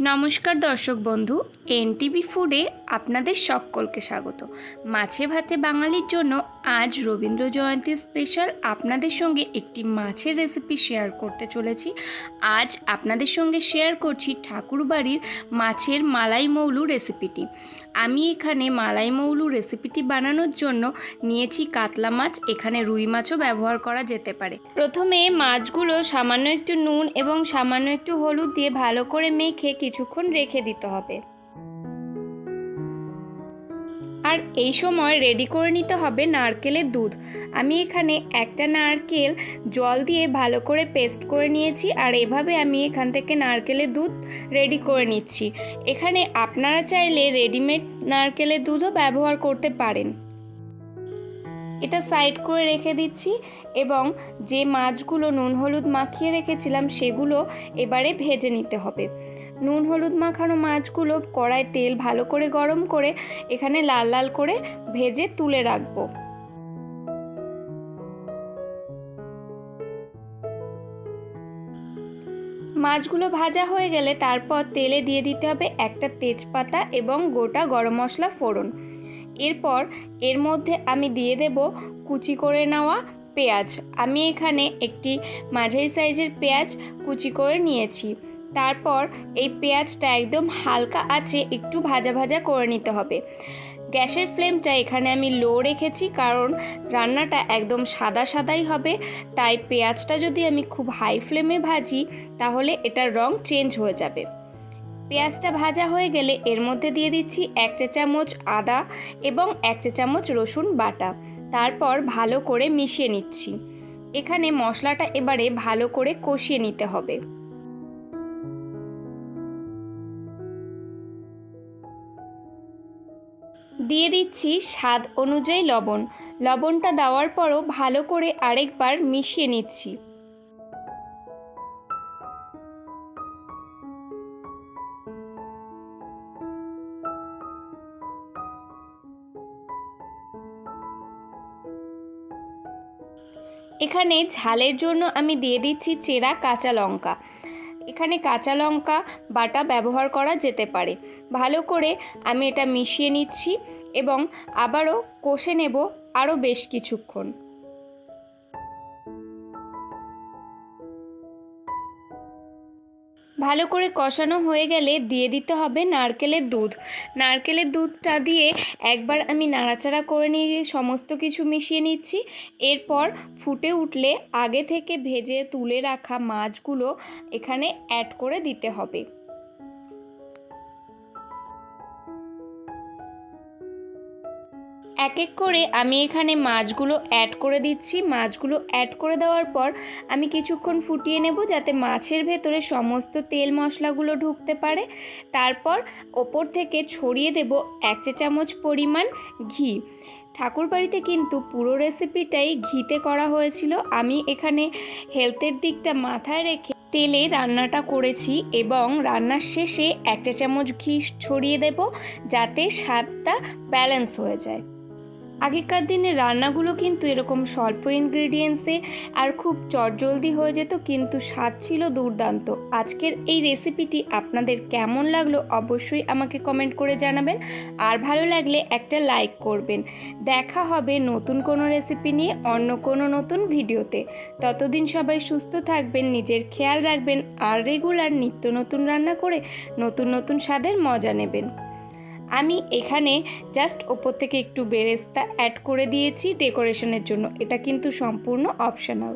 নমস্কার দর্শক বন্ধু, এনটিভি ফুডে আপনাদের সকলকে স্বাগত। মাছে ভাতে বাঙালির জন্য আজ রবীন্দ্র জয়ন্তী স্পেশাল আপনাদের সঙ্গে একটি মাছের রেসিপি শেয়ার করতে চলেছি। আজ আপনাদের সঙ্গে শেয়ার করছি ঠাকুরবাড়ির মাছের মালাই মৌলু রেসিপিটি। আমি এখানে মালাই মৌলু রেসিপিটি বানানোর জন্য নিয়েছি কাতলা মাছ, এখানে রুই মাছও ব্যবহার করা যেতে পারে। প্রথমে মাছগুলো সামান্য একটু নুন এবং সামান্য একটু হলুদ দিয়ে ভালো করে মেখে কিছুক্ষণ রেখে দিতে হবে। আর এই সময় রেডি করে নিতে হবে নারকেলের দুধ। আমি এখানে একটা নারকেল জল দিয়ে ভালো করে পেস্ট করে নিয়েছি, আর এভাবে আমি এখান থেকে নারকেলের দুধ রেডি করে নিচ্ছি। এখানে আপনারা চাইলে রেডিমেড নারকেলের দুধও ব্যবহার করতে পারেন। এটা সাইড করে রেখে দিচ্ছি এবং যে মাছগুলো নুন হলুদ মাখিয়ে রেখেছিলাম সেগুলো এবারে ভেজে নিতে হবে। নুন হলুদ মাখানো মাছগুলো কড়ায় তেল ভালো করে গরম করে এখানে লাল লাল করে ভেজে তুলে রাখবো। মাছগুলো ভাজা হয়ে গেলে তারপর তেলে দিয়ে দিতে হবে একটা তেজপাতা এবং গোটা গরম মশলা ফোড়ন। এরপর এর মধ্যে আমি দিয়ে দেব কুচি করে নেওয়া পেঁয়াজ। আমি এখানে একটি মাঝারি সাইজের পেঁয়াজ কুচি করে নিয়েছি। তারপর এই পেঁয়াজটা একদম হালকা আঁচে একটু ভাজা ভাজা করে নিতে হবে। গ্যাসের ফ্লেমটা এখানে আমি লো রেখেছি, কারণ রান্নাটা একদম সাদা সাদাই হবে। তাই পেঁয়াজটা যদি আমি খুব হাই ফ্লেমে ভাজি তাহলে এটার রং চেঞ্জ হয়ে যাবে। পেঁয়াজটা ভাজা হয়ে গেলে এর মধ্যে দিয়ে দিচ্ছি 1 চা চামচ আদা এবং 1 চা চামচ রসুন বাটা। তারপর ভালো করে মিশিয়ে নিচ্ছি। এখানে মশলাটা এবারে ভালো করে কষিয়ে নিতে হবে। দিয়ে দিচ্ছি স্বাদ অনুযায়ী লবণ। লবণটা দেওয়ার পরও ভালো করে আরেকবার মিশিয়ে নিচ্ছি। এখানে ঝালের জন্য আমি দিয়ে দিচ্ছি চেরা কাঁচা লঙ্কা। এখানে কাঁচা লঙ্কা বাটা ব্যবহার করা যেতে পারে। ভালো করে আমি এটা মিশিয়ে নিচ্ছি এবং আবারও কষে নেব আরও বেশ কিছুক্ষণ। ভালো করে কষানো হয়ে গেলে দিয়ে দিতে হবে নারকেলের দুধ। নারকেলের দুধটা দিয়ে একবার আমি নাড়াচাড়া করে নিয়ে সমস্ত কিছু মিশিয়ে নিচ্ছি। এরপর ফুটে উঠলে আগে থেকে ভেজে তুলে রাখা মাছগুলো এখানে অ্যাড করে দিতে হবে। এক এক করে আমি এখানে মাছগুলো অ্যাড করে দিচ্ছি। মাছগুলো অ্যাড করে দেওয়ার পর আমি কিছুক্ষণ ফুটিয়ে নেব যাতে মাছের ভেতরে সমস্ত তেল মশলাগুলো ঢুকতে পারে। তারপর ওপর থেকে ছড়িয়ে দেব 1 চা চামচ পরিমাণ ঘি। ঠাকুরবাড়িতে কিন্তু পুরো রেসিপিটাই ঘিতে করা হয়েছিল। আমি এখানে হেলথের দিকটা মাথায় রেখে তেলে রান্নাটা করেছি এবং রান্নার শেষে 1 চা চামচ ঘি ছড়িয়ে দেব যাতে স্বাদটা ব্যালেন্স হয়ে যায়। আগেকার দিনে রান্নাগুলো কিন্তু এরকম স্বল্প ইনগ্রেডিয়েন্টসে আর খুব চটজলদি হয়ে যেত, কিন্তু স্বাদ ছিল দুর্দান্ত। আজকের এই রেসিপিটি আপনাদের কেমন লাগলো অবশ্যই আমাকে কমেন্ট করে জানাবেন, আর ভালো লাগলে একটা লাইক করবেন। দেখা হবে নতুন কোনো রেসিপি নিয়ে অন্য কোনো নতুন ভিডিওতে। ততদিন সবাই সুস্থ থাকবেন, নিজের খেয়াল রাখবেন, আর রেগুলার নিত্য নতুন রান্না করে নতুন নতুন স্বাদের মজা নেবেন। আমি এখানে জাস্ট ওপর থেকে একটু বেরেস্তা অ্যাড করে দিয়েছি ডেকোরেশনের জন্য। এটা কিন্তু সম্পূর্ণ অপশনাল।